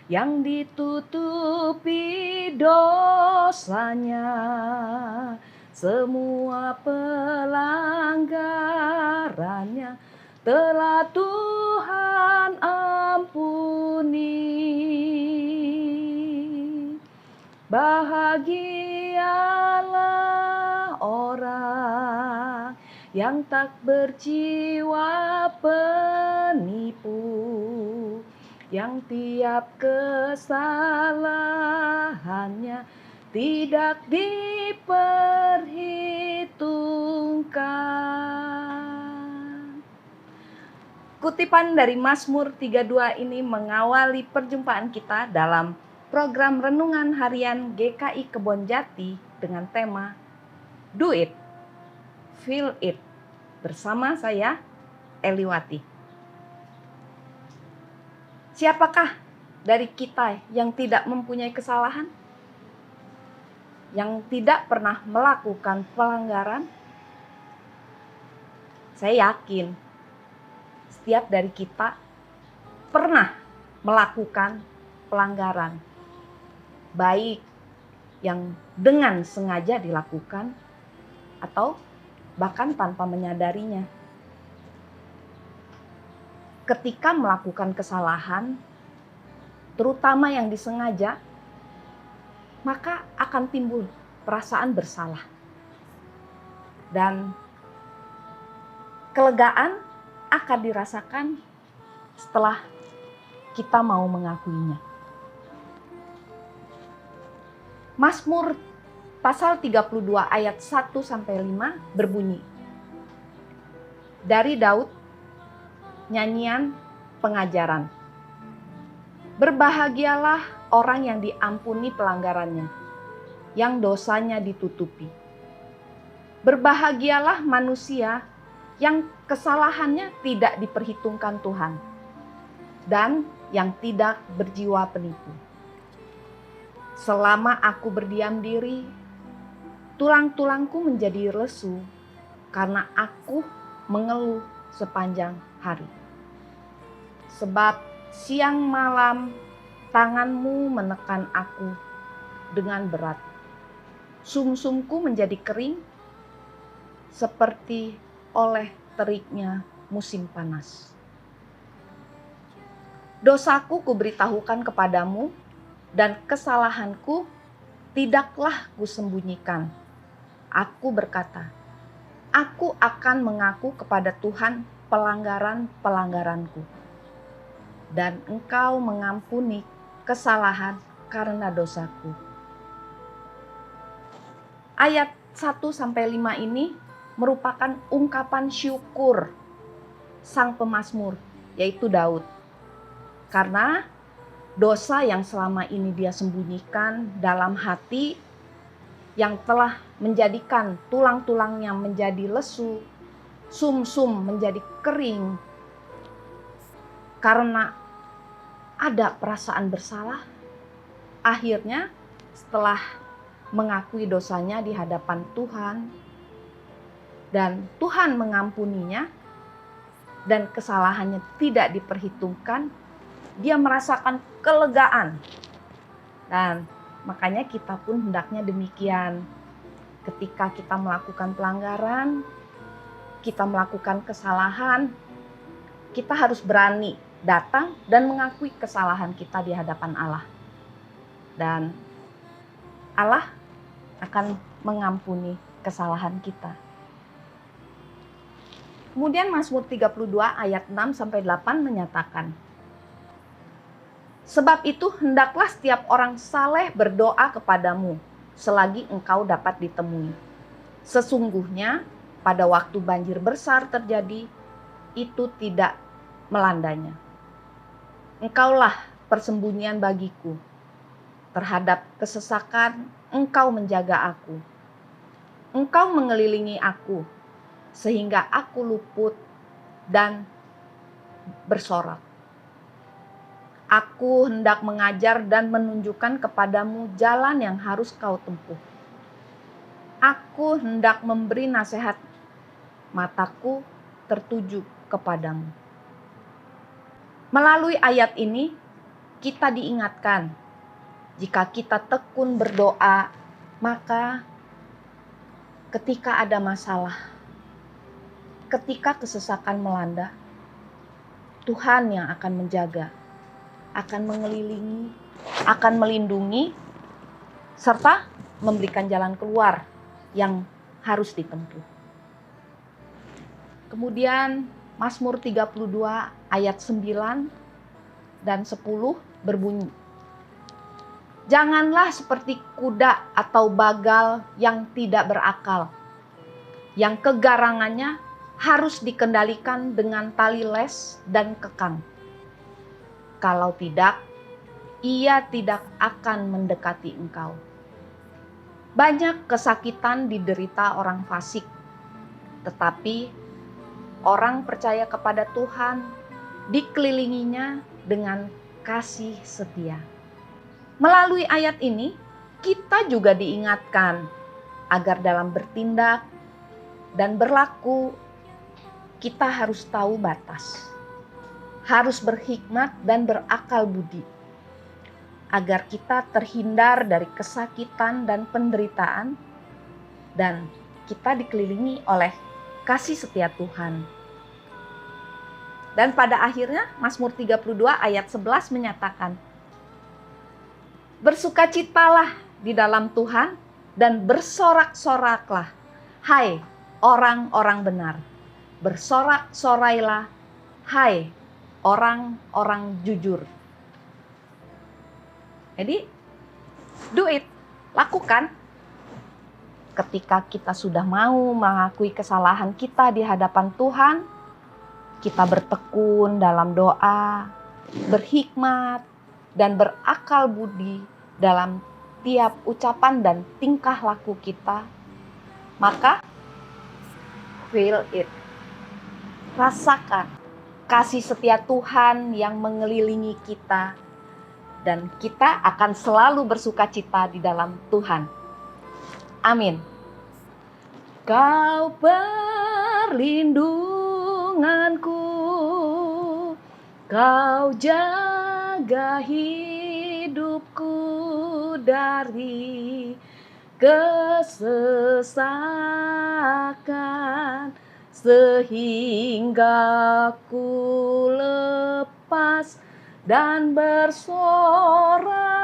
yang ditutupi dosanya, semua pelanggarannya telah Tuhan ampuni. Bahagialah orang yang tak berjiwa penipu, yang tiap kesalahannya tidak diperhitungkan. Kutipan dari Mazmur 32 ini mengawali perjumpaan kita dalam program Renungan Harian GKI Kebonjati dengan tema Do It, Feel It, bersama saya Eliwati. Siapakah dari kita yang tidak mempunyai kesalahan? Yang tidak pernah melakukan pelanggaran? Saya yakin setiap dari kita pernah melakukan pelanggaran, baik yang dengan sengaja dilakukan atau bahkan tanpa menyadarinya. Ketika melakukan kesalahan, terutama yang disengaja, maka akan timbul perasaan bersalah. Dan kelegaan akan dirasakan setelah kita mau mengakuinya. Mazmur pasal 32 ayat 1-5 berbunyi, dari Daud, nyanyian pengajaran. Berbahagialah orang yang diampuni pelanggarannya, yang dosanya ditutupi. Berbahagialah manusia yang kesalahannya tidak diperhitungkan Tuhan, dan yang tidak berjiwa penipu. Selama aku berdiam diri, tulang-tulangku menjadi lesu karena aku mengeluh sepanjang hari. Sebab siang malam tanganmu menekan aku dengan berat. Sumsumku menjadi kering seperti oleh teriknya musim panas. Dosaku kuberitahukan kepadamu, dan kesalahanku tidaklah kusembunyikan. Aku berkata, aku akan mengaku kepada Tuhan pelanggaran-pelanggaranku, dan Engkau mengampuni kesalahan karena dosaku. Ayat 1-5 ini merupakan ungkapan syukur sang pemazmur, yaitu Daud. Karena dosa yang selama ini dia sembunyikan dalam hati, yang telah menjadikan tulang-tulangnya menjadi lesu, sumsum menjadi kering, karena ada perasaan bersalah. Akhirnya setelah mengakui dosanya di hadapan Tuhan, dan Tuhan mengampuninya, dan kesalahannya tidak diperhitungkan, dia merasakan kelegaan. Dan makanya kita pun hendaknya demikian. Ketika kita melakukan pelanggaran, kita melakukan kesalahan, kita harus berani datang dan mengakui kesalahan kita di hadapan Allah. Dan Allah akan mengampuni kesalahan kita. Kemudian Mazmur 32 ayat 6-8 menyatakan, sebab itu hendaklah setiap orang saleh berdoa kepadamu selagi engkau dapat ditemui. Sesungguhnya pada waktu banjir besar terjadi, itu tidak melandanya. Engkaulah persembunyian bagiku. Terhadap kesesakan, Engkau menjaga aku. Engkau mengelilingi aku, sehingga aku luput dan bersorak. Aku hendak mengajar dan menunjukkan kepadamu jalan yang harus kau tempuh. Aku hendak memberi nasihat, mataku tertuju kepadamu. Melalui ayat ini, kita diingatkan, jika kita tekun berdoa, maka ketika ada masalah, ketika kesesakan melanda, Tuhan yang akan menjaga, akan mengelilingi, akan melindungi, serta memberikan jalan keluar yang harus ditempuh. Kemudian Mazmur 32 ayat 9 dan 10 berbunyi, janganlah seperti kuda atau bagal yang tidak berakal, yang kegarangannya harus dikendalikan dengan tali les dan kekang. Kalau tidak, ia tidak akan mendekati engkau. Banyak kesakitan diderita orang fasik, tetapi orang percaya kepada Tuhan dikelilinginya dengan kasih setia. Melalui ayat ini, kita juga diingatkan agar dalam bertindak dan berlaku, kita harus tahu batas, harus berhikmat dan berakal budi, agar kita terhindar dari kesakitan dan penderitaan, dan kita dikelilingi oleh kasih setia Tuhan. Dan pada akhirnya Mazmur 32 ayat 11 menyatakan, bersukacitalah di dalam Tuhan dan bersorak-soraklah, hai orang-orang benar. Bersorak-sorailah, hai orang-orang jujur. Jadi, do it, lakukan. Ketika kita sudah mau mengakui kesalahan kita di hadapan Tuhan, kita bertekun dalam doa, berhikmat, dan berakal budi dalam tiap ucapan dan tingkah laku kita, maka feel it. Rasakan kasih setia Tuhan yang mengelilingi kita, dan kita akan selalu bersukacita di dalam Tuhan. Amin. Kau perlindunganku, Kau jaga hidupku dari kesesakan, sehingga ku lepas dan bersorak